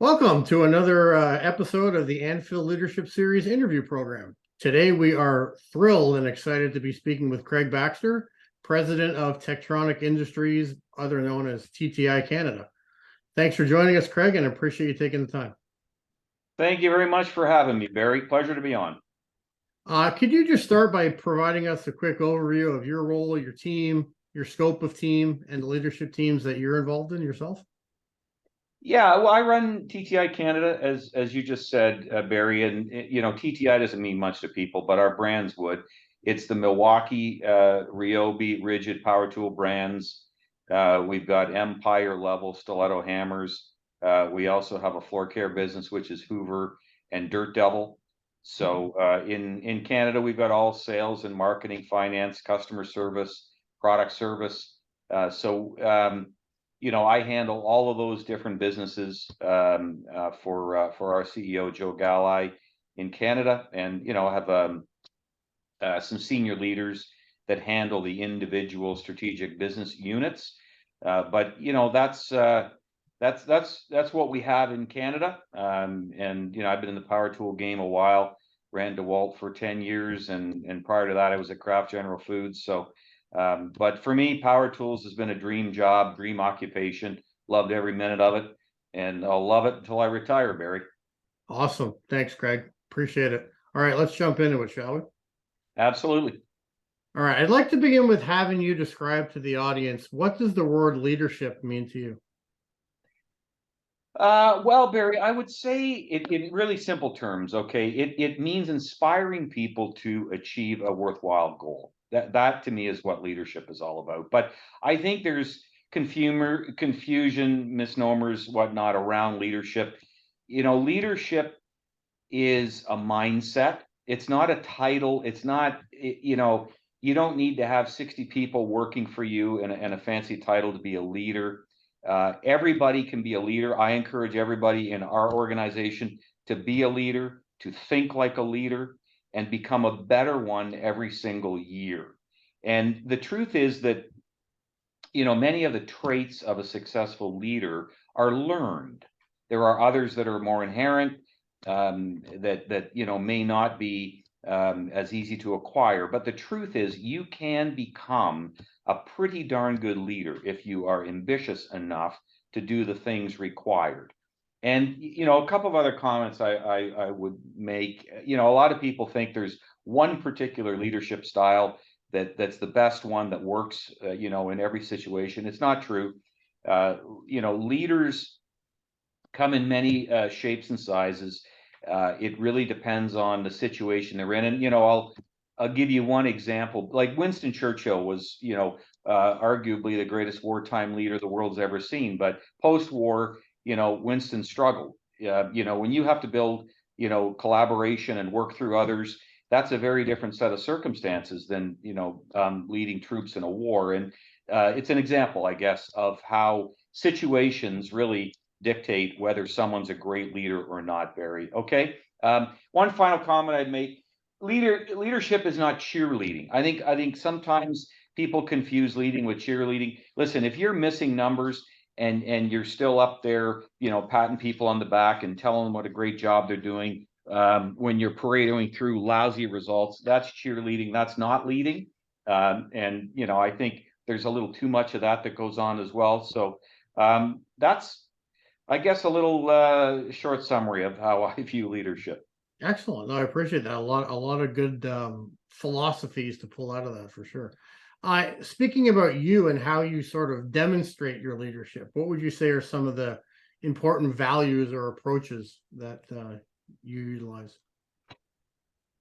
Welcome to another episode of the Anfield Leadership Series interview program. Today, we are thrilled and excited to be speaking with Craig Baxter, President of Tectronic Industries, other known as TTI Canada. Thanks for joining us, Craig, and I appreciate you taking the time. Thank you very much for having me, Barry. Pleasure to be on. Could you just start by providing us a quick overview of your role, your team, your scope of team, and the leadership teams that you're involved in yourself? Yeah, well, I run TTI Canada, as you just said, Barry, and TTI doesn't mean much to people, but our brands would. It's the Milwaukee, Ryobi, Ridgid power tool brands. We've got Empire level stiletto hammers. We also have a floor care business, which is Hoover and Dirt Devil. So in Canada, we've got all sales and marketing, finance, customer service, product service. I handle all of those different businesses for our CEO Joe Galli in Canada, and I have some senior leaders that handle the individual strategic business units. But that's what we have in Canada. And I've been in the power tool game a while. Ran DeWalt for 10 years, and prior to that, I was at Kraft General Foods. But for me, power tools has been a dream job, dream occupation. Loved every minute of it, and I'll love it until I retire, Barry. Awesome. Thanks, Craig. Appreciate it. All right, let's jump into it, shall we? Absolutely. All right, I'd like to begin with having you describe to the audience, what does the word leadership mean to you? Well, Barry, I would say it in really simple terms. Okay, it means inspiring people to achieve a worthwhile goal. That to me is what leadership is all about. But I think there's confusion, misnomers, whatnot around leadership. Leadership is a mindset. It's not a title. It's not, you don't need to have 60 people working for you and a fancy title to be a leader. Everybody can be a leader. I encourage everybody in our organization to be a leader, to think like a leader, and become a better one every single year. And the truth is that, many of the traits of a successful leader are learned. There are others that are more inherent, that may not be as easy to acquire. But the truth is, you can become a pretty darn good leader if you are ambitious enough to do the things required. And a couple of other comments I would make. A lot of people think there's one particular leadership style that's the best one that works, in every situation. It's not true. Leaders come in many shapes and sizes. It really depends on the situation they're in. And I'll give you one example. Like Winston Churchill was, arguably the greatest wartime leader the world's ever seen. But post-war, Winston struggled. When you have to build, collaboration and work through others, that's a very different set of circumstances than leading troops in a war. And it's an example, I guess, of how situations really dictate whether someone's a great leader or not, Barry. Okay. One final comment I'd make: leadership is not cheerleading. I think sometimes people confuse leading with cheerleading. Listen, if you're missing numbers and you're still up there, patting people on the back and telling them what a great job they're doing, when you're parading through lousy results, that's cheerleading. That's not leading. And I think there's a little too much of that goes on as well. So that's, I guess, a little short summary of how I view leadership. Excellent. No, I appreciate that. A lot of good philosophies to pull out of that for sure. Speaking about you and how you sort of demonstrate your leadership, what would you say are some of the important values or approaches that you utilize?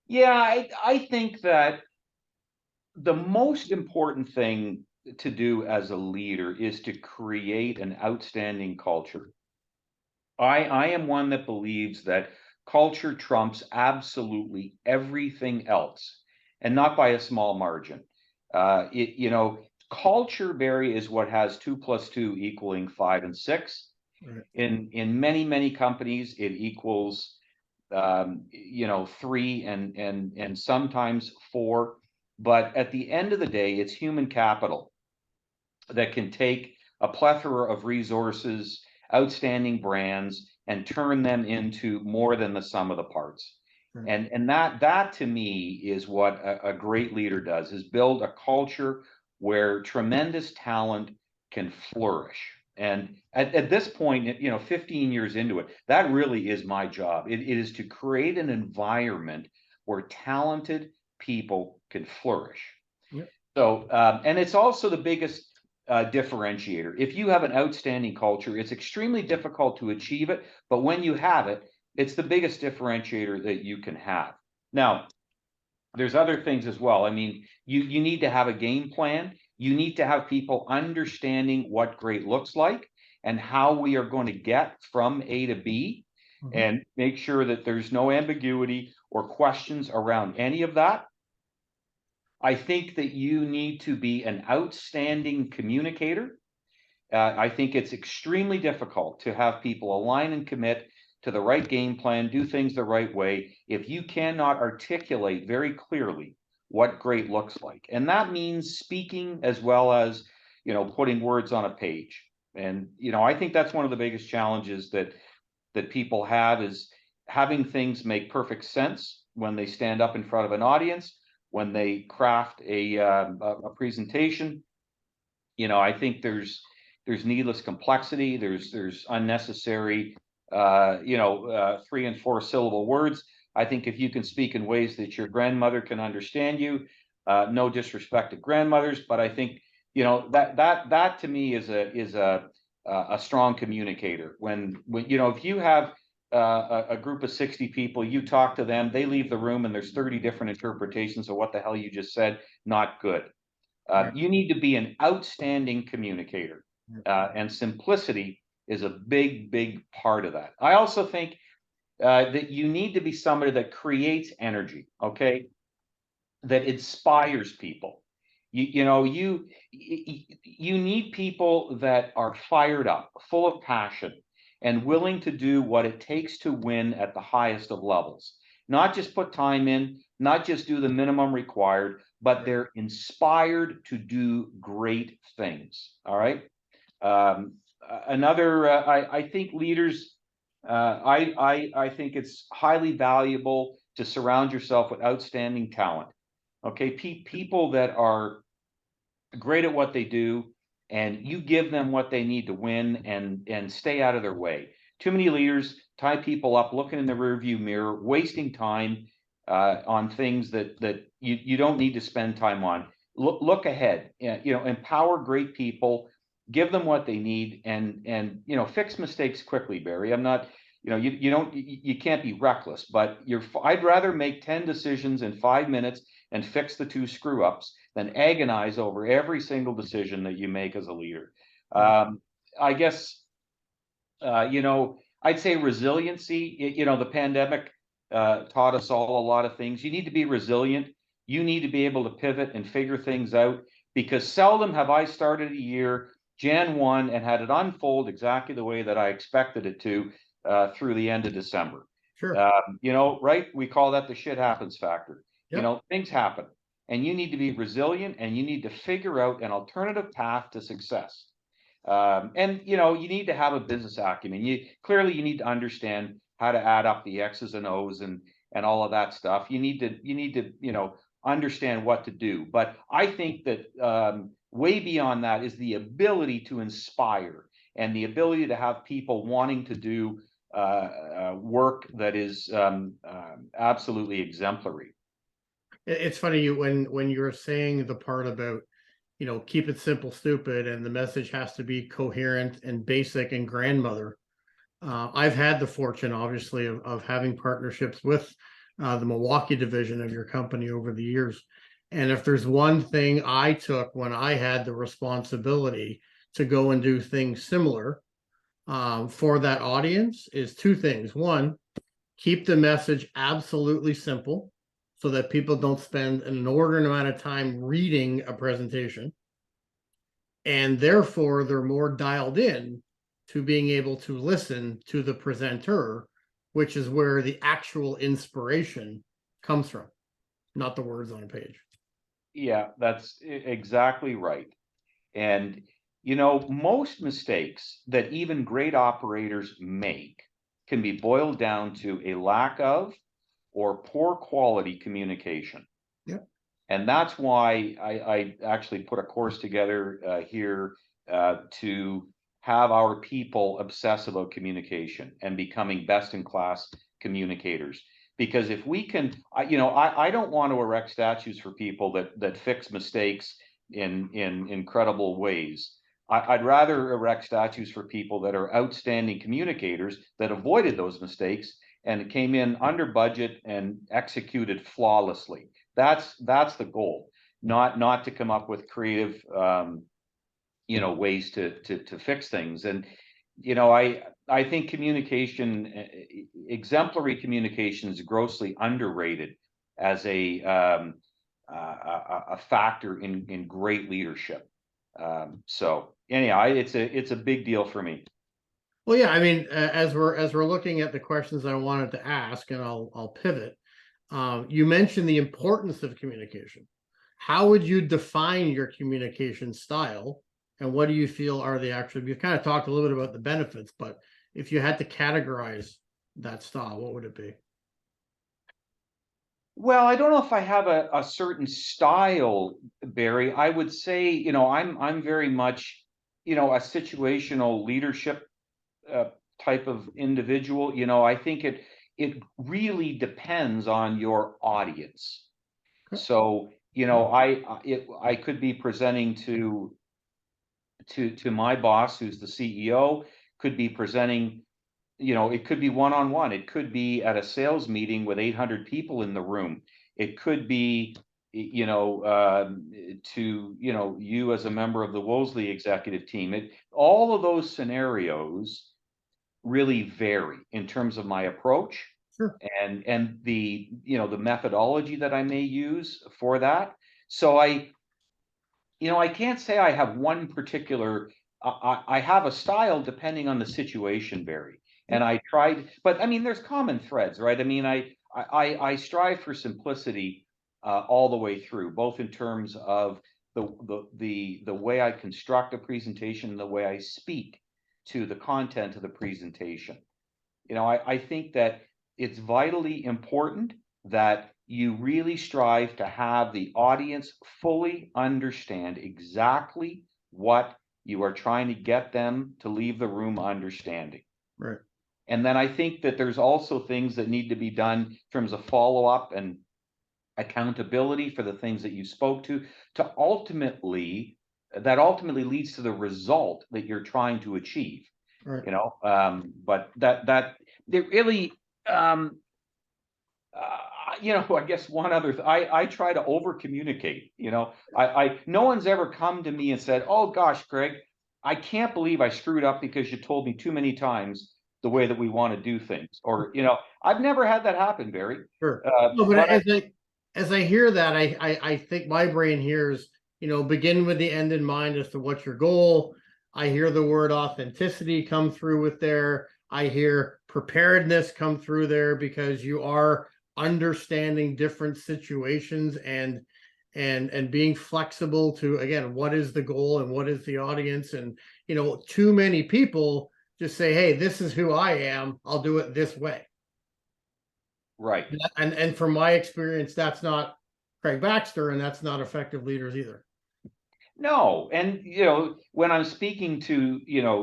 Yeah, I think that the most important thing to do as a leader is to create an outstanding culture. I am one that believes that culture trumps absolutely everything else, and not by a small margin. Culture, Barry, is what has 2 + 2 = 5 and 6. Right. In many companies, it equals 3 and sometimes 4. But at the end of the day, it's human capital that can take a plethora of resources, outstanding brands, and turn them into more than the sum of the parts. Right. And that to me is what a great leader does, is build a culture where tremendous talent can flourish. And at this point, 15 years into it, that really is my job. It is to create an environment where talented people can flourish. Yep. So, and it's also the biggest differentiator. If you have an outstanding culture, it's extremely difficult to achieve it, but when you have it, it's the biggest differentiator that you can have. Now, there's other things as well. I mean, you need to have a game plan. You need to have people understanding what great looks like and how we are going to get from A to B, and make sure that there's no ambiguity or questions around any of that. I think that you need to be an outstanding communicator. I think it's extremely difficult to have people align and commit to the right game plan, do things the right way, if you cannot articulate very clearly what great looks like. And that means speaking as well as, putting words on a page. And, I think that's one of the biggest challenges that people have, is having things make perfect sense when they stand up in front of an audience, when they craft a presentation. I think there's needless complexity. There's unnecessary, 3 and 4 syllable words. I think if you can speak in ways that your grandmother can understand you, no disrespect to grandmothers, but I think that to me is a strong communicator. When if you have a group of 60 people, you talk to them, they leave the room, and there's 30 different interpretations of what the hell you just said. Not good. You need to be an outstanding communicator, and simplicity is a big, big part of that. I also think that you need to be somebody that creates energy, okay, that inspires people. You need people that are fired up, full of passion, and willing to do what it takes to win at the highest of levels. Not just put time in, not just do the minimum required, but they're inspired to do great things. All right. I think leaders, I think it's highly valuable to surround yourself with outstanding talent. Okay, people that are great at what they do, and you give them what they need to win, and stay out of their way. Too many leaders tie people up looking in the rearview mirror, wasting time on things that you don't need to spend time on. Look ahead. Empower great people, give them what they need, and fix mistakes quickly, Barry. I'm not. You can't be reckless, but I'd rather make 10 decisions in 5 minutes and fix the 2 screw ups than agonize over every single decision that you make as a leader. I guess, I'd say resiliency. The pandemic taught us all a lot of things. You need to be resilient. You need to be able to pivot and figure things out, because seldom have I started a year Jan 1 and had it unfold exactly the way that I expected it to through the end of December. Sure. Right? We call that the shit happens factor. Yep. Things happen, and you need to be resilient, and you need to figure out an alternative path to success. And you need to have a business acumen. You need to understand how to add up the X's and O's and all of that stuff. You need to understand what to do. But I think that way beyond that is the ability to inspire, and the ability to have people wanting to do work that is absolutely exemplary. It's funny when you're saying the part about, keep it simple, stupid, and the message has to be coherent and basic and grandmother. I've had the fortune, obviously, of having partnerships with the Milwaukee division of your company over the years. And if there's one thing I took when I had the responsibility to go and do things similar for that audience, is 2 things. One, keep the message absolutely simple so that people don't spend an inordinate amount of time reading a presentation. And therefore, they're more dialed in to being able to listen to the presenter, which is where the actual inspiration comes from, not the words on a page. Yeah, that's exactly right. And most mistakes that even great operators make can be boiled down to a lack of or poor quality communication. Yep. And that's why I actually put a course together here to have our people obsess about communication and becoming best in class communicators. Because if we can, I don't want to erect statues for people that fix mistakes in incredible ways. I'd rather erect statues for people that are outstanding communicators that avoided those mistakes and came in under budget and executed flawlessly. That's the goal, not to come up with creative ways to fix things. And I think communication, exemplary communication, is grossly underrated as a factor in great leadership. So anyhow, it's a big deal for me. Well, yeah, I mean, as we're looking at the questions I wanted to ask, and I'll pivot. You mentioned the importance of communication. How would you define your communication style, and what do you feel are the actual? You've kind of talked a little bit about the benefits, but if you had to categorize that style, what would it be? Well, I don't know if I have a certain style, Barry. I would say, I'm very much, a situational leadership type of individual. I think it really depends on your audience. Okay. So, I could be presenting to my boss, who's the CEO, could be presenting, it could be one-on-one. It could be at a sales meeting with 800 people in the room. It could be, to, you as a member of the Wolseley executive team. All of those scenarios really vary in terms of my approach. Sure. And the methodology that I may use for that. So I can't say I have one particular. I have a style depending on the situation, Barry. And I tried, but I mean, there's common threads, right? I mean, I strive for simplicity all the way through, both in terms of the way I construct a presentation and the way I speak to the content of the presentation. I think that it's vitally important that you really strive to have the audience fully understand exactly what you are trying to get them to leave the room understanding. Right. And then I think that there's also things that need to be done in terms of follow-up and accountability for the things that you spoke to ultimately leads to the result that you're trying to achieve. Right. But that it really, I guess one other, I try to over communicate. No one's ever come to me and said, "Oh gosh, Craig, I can't believe I screwed up because you told me too many times the way that we want to do things." Or, I've never had that happen, Barry. Sure. No, but as I hear that, I think my brain hears, begin with the end in mind as to what's your goal. I hear the word authenticity come through with there. I hear preparedness come through there, because you are understanding different situations and being flexible to, again, what is the goal and what is the audience. And too many people just say, "Hey, this is who I am, I'll do it this way." Right. And from my experience, that's not Craig Baxter, and that's not effective leaders either. No, and when I'm speaking to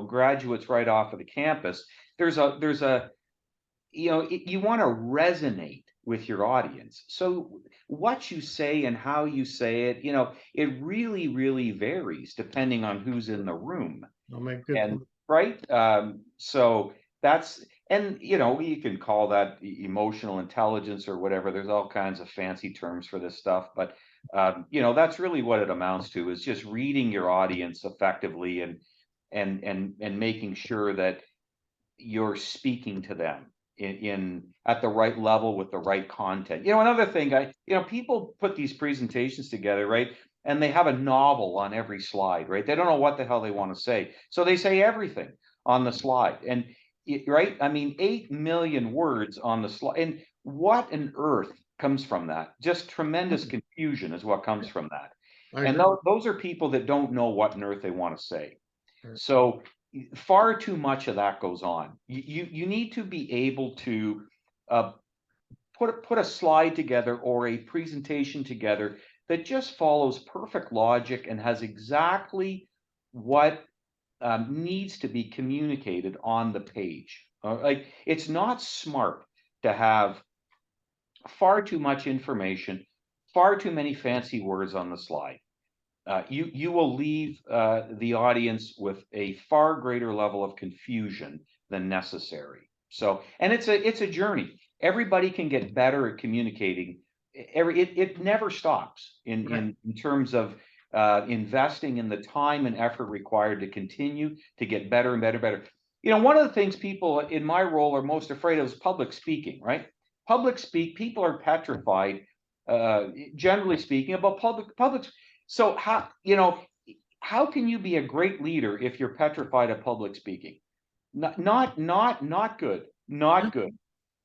graduates right off of the campus, there's a you want to resonate with your audience. So what you say and how you say it, it really, really varies depending on who's in the room. I'll make good And point. right, so that's, and you can call that emotional intelligence or whatever. There's all kinds of fancy terms for this stuff, but that's really what it amounts to, is just reading your audience effectively and making sure that you're speaking to them in at the right level with the right content. Another thing, people put these presentations together, right? And they have a novel on every slide, right? They don't know what the hell they want to say. So they say everything on the slide. And right, I mean, 8 million words on the slide. And what on earth comes from that? Just tremendous confusion is what comes from that. And those are people that don't know what on earth they want to say. Right. So, far too much of that goes on. You need to be able to put a slide together or a presentation together that just follows perfect logic and has exactly what needs to be communicated on the page. Like, it's not smart to have far too much information, far too many fancy words on the slide. You will leave the audience with a far greater level of confusion than necessary. So, and it's a journey. Everybody can get better at communicating. It never stops in terms of investing in the time and effort required to continue to get better and better and better. You know, one of the things people in my role are most afraid of is public speaking, right? People are petrified, generally speaking, about public. So how can you be a great leader if you're petrified of public speaking? Not good, not good,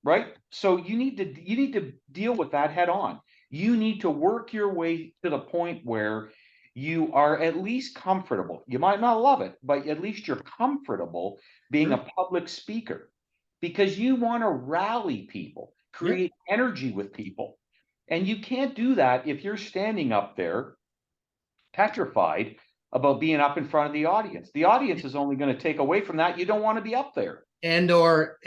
right? So you need to deal with that head on. You need to work your way to the point where you are at least comfortable. You might not love it, but at least you're comfortable being a public speaker, because you want to rally people, create energy with people. And you can't do that if you're standing up there petrified about being up in front of the audience. The audience is only going to take away from that. You don't want to be up there. And or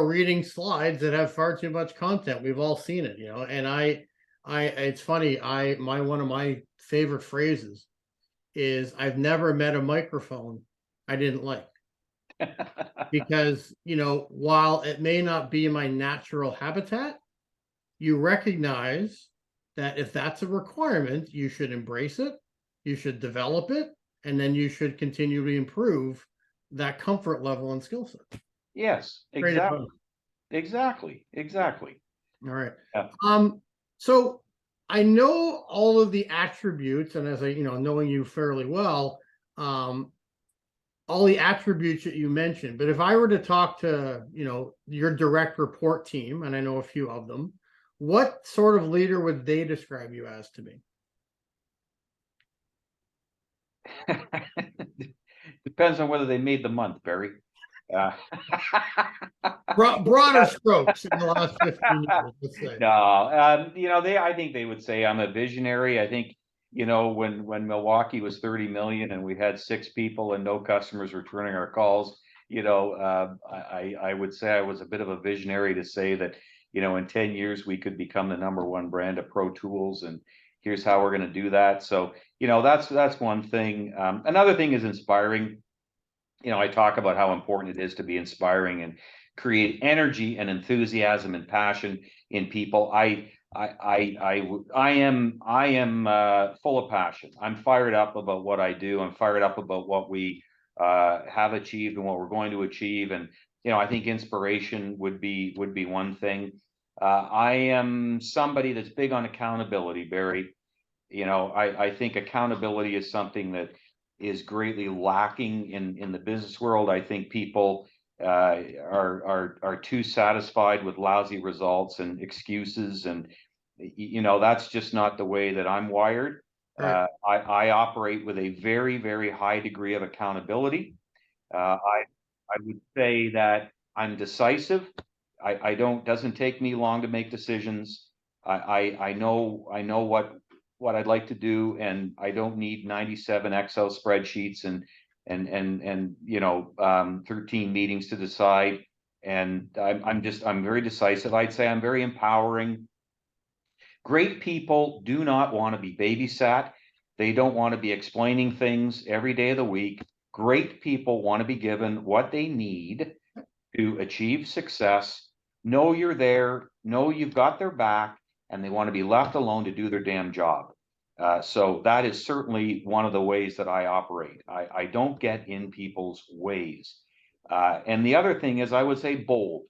reading slides that have far too much content. We've all seen it, and it's funny, one of my favorite phrases is, I've never met a microphone I didn't like. Because, while it may not be my natural habitat, you recognize that if that's a requirement, you should embrace it, you should develop it, and then you should continue to improve that comfort level and skill set. Yes, exactly. Exactly. All right. Yeah. So I know all of the attributes, and as I, knowing you fairly well, all the attributes that you mentioned, but if I were to talk to, your direct report team, and I know a few of them, what sort of leader would they describe you as to me? Depends on whether they made the month, Barry. Broader strokes in the last 15 years, let's say. No, I think they would say I'm a visionary. I think, when Milwaukee was 30 million and we had 6 people and no customers returning our calls, I would say I was a bit of a visionary to say that, in 10 years we could become the #1 brand of Pro Tools, and here's how we're going to do that. So, that's one thing. Another thing is inspiring. I talk about how important it is to be inspiring and create energy and enthusiasm and passion in people. I am full of passion. I'm fired up about what I do. I'm fired up about what we have achieved and what we're going to achieve. And I think inspiration would be one thing. I am somebody that's big on accountability, Barry. I think accountability is something that is greatly lacking in the business world. I think people are too satisfied with lousy results and excuses, and that's just not the way that I'm wired. Right. I operate with a very, very high degree of accountability. I would say that I'm decisive. Doesn't take me long to make decisions. I know what I'd like to do, and I don't need 97 Excel spreadsheets and 13 meetings to decide. And I'm very decisive. I'd say I'm very empowering. Great people do not want to be babysat. They don't want to be explaining things every day of the week. Great people want to be given what they need to achieve success. Know you're there, know you've got their back, and they want to be left alone to do their damn job. So that is certainly one of the ways that I operate. I don't get in people's ways. And the other thing is, I would say bold.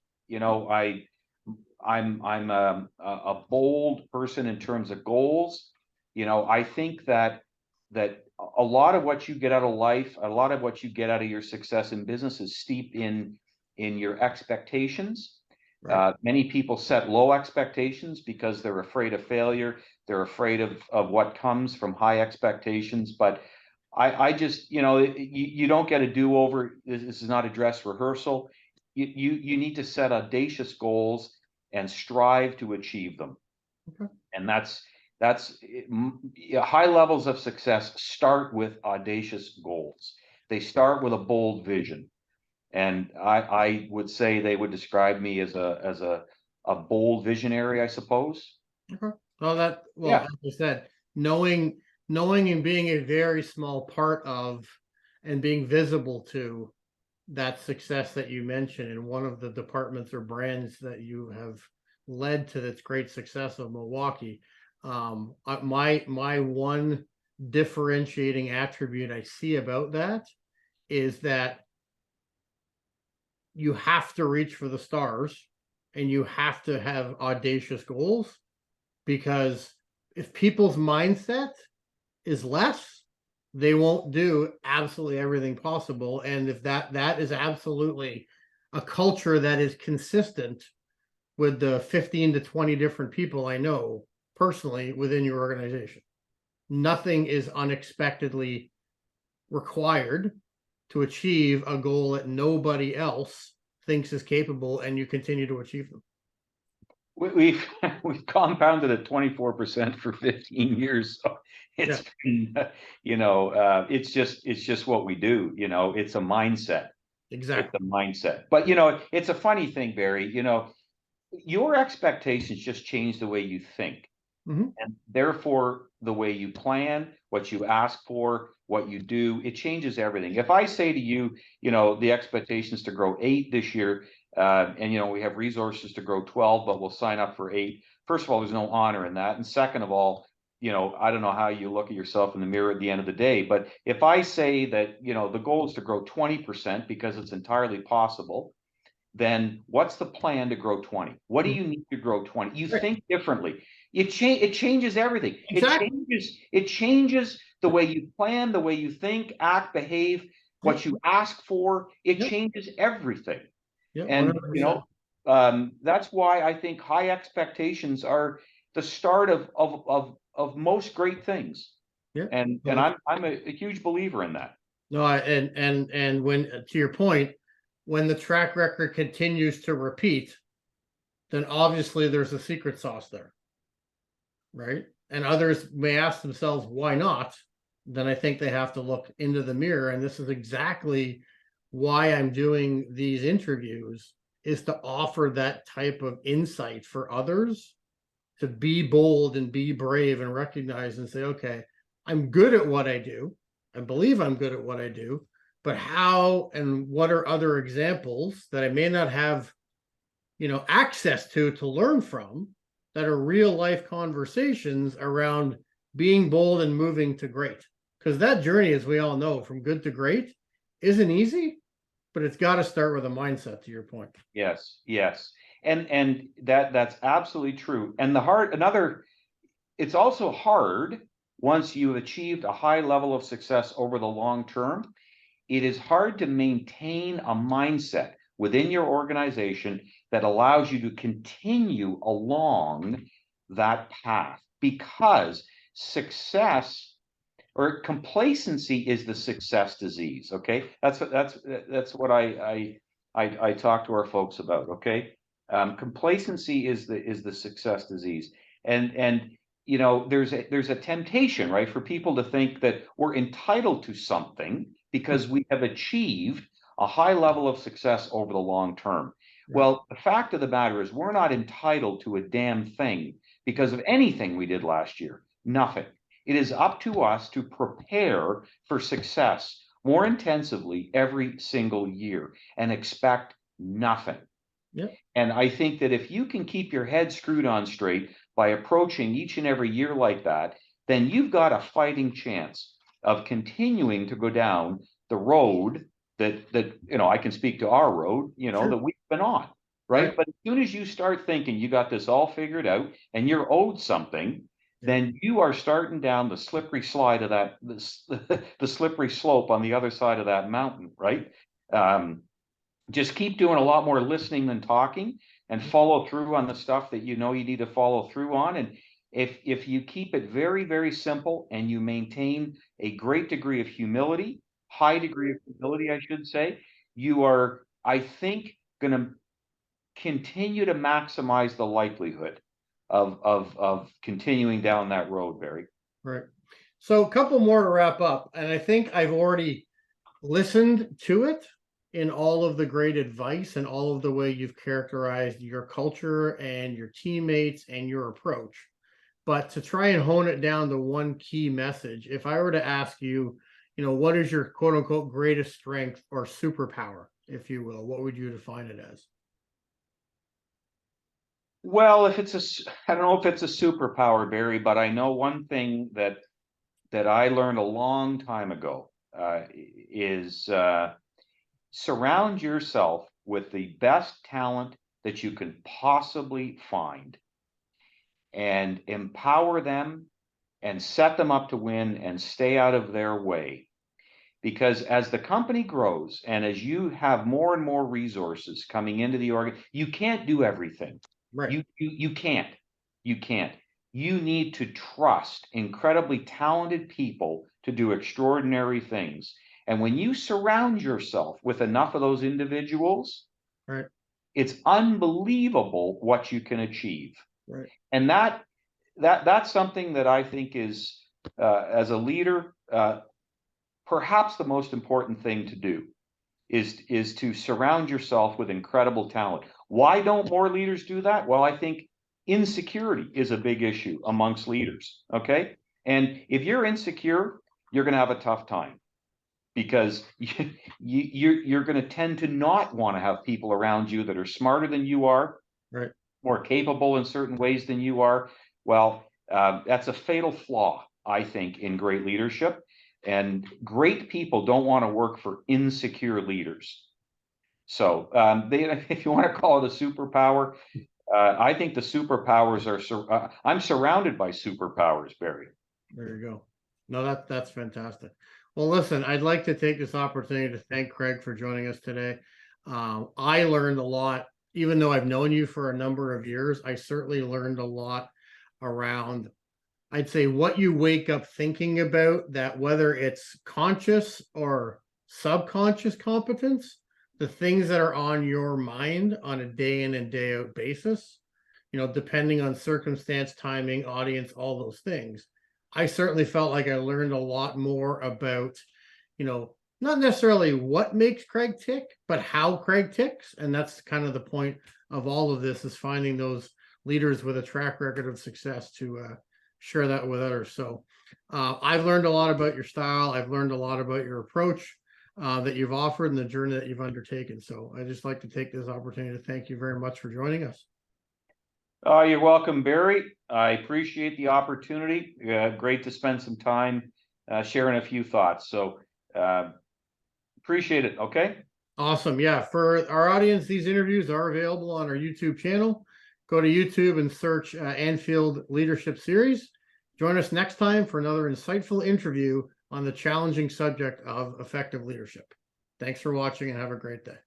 I'm a bold person in terms of goals. I think that a lot of what you get out of life, a lot of what you get out of your success in business is steeped in your expectations. Right. Many people set low expectations because they're afraid of failure. They're afraid of what comes from high expectations. But I just, you don't get a do-over. This is not a dress rehearsal. You need to set audacious goals and strive to achieve them. Okay. And high levels of success start with audacious goals. They start with a bold vision. And I would say they would describe me as a bold visionary, I suppose. Okay. Well, Yeah. as I said, knowing and being a very small part of and being visible to that success that you mentioned in one of the departments or brands that you have led to this great success of Milwaukee. My one differentiating attribute I see about that is that you have to reach for the stars and you have to have audacious goals, because if people's mindset is less, they won't do absolutely everything possible. And if that is absolutely a culture that is consistent with the 15 to 20 different people I know personally within your organization. Nothing is unexpectedly required to achieve a goal that nobody else thinks is capable, and you continue to achieve them. We've we've compounded at 24% for 15 years. So it's been, it's just what we do. It's a mindset. It's Exactly. a mindset. But it's a funny thing, Barry. Your expectations just change the way you think. Mm-hmm. And therefore, the way you plan, what you ask for, what you do, it changes everything. If I say to you, the expectation is to grow 8 this year, and we have resources to grow 12, but we'll sign up for 8. First of all, there's no honor in that, and second of all, I don't know how you look at yourself in the mirror at the end of the day. But if I say that the goal is to grow 20% because it's entirely possible, then what's the plan to grow 20? What do you need to grow 20? You Right. think differently. It changes everything. Exactly. It changes the way you plan, the way you think, act, behave, what Yep. you ask for. It Yep. changes everything. Yep. And 100%. that's why I think high expectations are the start of most great things. Yep. And So, I'm a huge believer in that. no, and when, to your point, when the track record continues to repeat, then obviously there's a secret sauce there, right? And others may ask themselves, why not? Then I think they have to look into the mirror. And this is exactly why I'm doing these interviews, is to offer that type of insight for others to be bold and be brave and recognize and say, okay, I'm good at what I do. I believe I'm good at what I do, but how and what are other examples that I may not have, access to learn from, that are real life conversations around being bold and moving to great. Because that journey, as we all know, from good to great isn't easy, but it's got to start with a mindset, to your point. Yes, yes. And that's absolutely true. And it's also hard once you've achieved a high level of success over the long term. It is hard to maintain a mindset within your organization that allows you to continue along that path, because success or complacency is the success disease. Okay, that's what I talk to our folks about. Okay, complacency is the success disease, and there's a temptation, right, for people to think that we're entitled to something because we have achieved a high level of success over the long term. Well, the fact of the matter is we're not entitled to a damn thing because of anything we did last year. Nothing. It is up to us to prepare for success more intensively every single year and expect nothing. Yep. And I think that if you can keep your head screwed on straight by approaching each and every year like that, then you've got a fighting chance of continuing to go down the road that I can speak to our road, Sure. that we've been on, right? Right. But as soon as you start thinking you got this all figured out and you're owed something, then you are starting down the slippery slide of the slippery slope on the other side of that mountain, right? Just keep doing a lot more listening than talking, and follow through on the stuff that you need to follow through on. if you keep it very, very simple and you maintain a great degree of humility, high degree of humility, I should say, you are, I think, going to continue to maximize the likelihood of continuing down that road, Barry. Right. So a couple more to wrap up, and I think I've already listened to it in all of the great advice and all of the way you've characterized your culture and your teammates and your approach. But to try and hone it down to one key message, if I were to ask you, what is your quote unquote greatest strength or superpower, if you will, what would you define it as? Well, I don't know if it's a superpower, Barry, but I know one thing that I learned a long time ago is surround yourself with the best talent that you can possibly find, and empower them and set them up to win and stay out of their way. Because as the company grows and as you have more and more resources coming into the org, you can't do everything. Right. You can't. You can't. You need to trust incredibly talented people to do extraordinary things. And when you surround yourself with enough of those individuals, Right. it's unbelievable what you can achieve. Right. And that's something that I think is, as a leader, perhaps the most important thing to do is to surround yourself with incredible talent. Why don't more leaders do that? Well, I think insecurity is a big issue amongst leaders. Okay. And if you're insecure, you're going to have a tough time, because you're going to tend to not want to have people around you that are smarter than you are, Right. more capable in certain ways than you are. Well, that's a fatal flaw, I think, in great leadership. And great people don't want to work for insecure leaders. So if you want to call it a superpower, I think the superpowers are, I'm surrounded by superpowers, Barry. There you go. No, that's fantastic. Well, listen, I'd like to take this opportunity to thank Craig for joining us today. I learned a lot, even though I've known you for a number of years. I certainly learned a lot around, I'd say, what you wake up thinking about, that whether it's conscious or subconscious competence, the things that are on your mind on a day in and day out basis, depending on circumstance, timing, audience, all those things. I certainly felt like I learned a lot more about, not necessarily what makes Craig tick, but how Craig ticks. And that's kind of the point of all of this, is finding those leaders with a track record of success to share that with others. So I've learned a lot about your style. I've learned a lot about your approach that you've offered and the journey that you've undertaken. So I just like to take this opportunity to thank you very much for joining us. You're welcome, Barry. I appreciate the opportunity. Great to spend some time sharing a few thoughts. So appreciate it. Okay. Awesome. Yeah. For our audience, these interviews are available on our YouTube channel. Go to YouTube and search Anfield Leadership Series. Join us next time for another insightful interview on the challenging subject of effective leadership. Thanks for watching and have a great day.